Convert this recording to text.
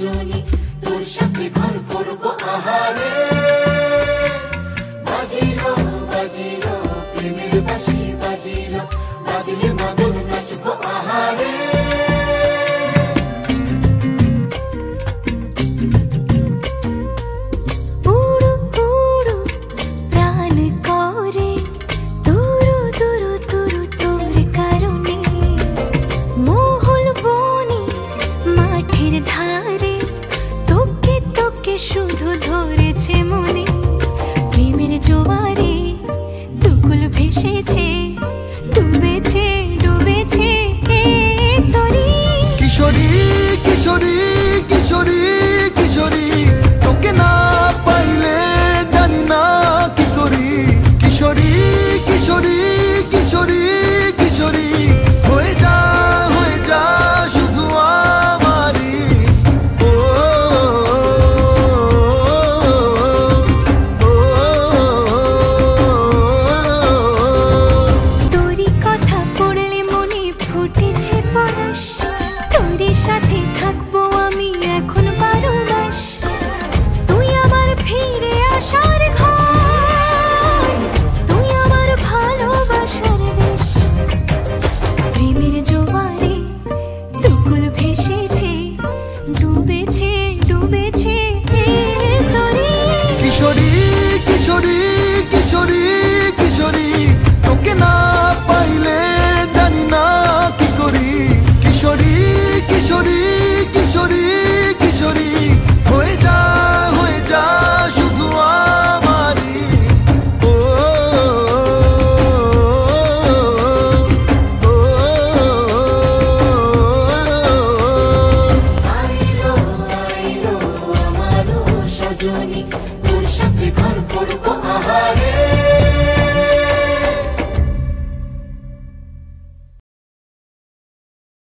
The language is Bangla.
দুজনে তোর সাথে ঘর করব আহারে। বাজিলো বাজিলো প্রেমের বাঁশি বাজিলো, বাজলে মাদল নাচবো আহারে। শুধু ধরেছে মনে প্রেমের জোয়ারে, দুকুল ভেসেছে ডুবেছে ডুবেছে তরি। কিশোরী কিশোরী কিশোরী কিশোরী, তোকে না পাইলে জানি না কি করি। কিশোরী কিশোরী কিশোরী কিশোরী, হয়ে যা শুধু আমারই। তোরই কথা পড়লে মনে ফুটেছে পরশ, তোরই সাথে থাকবো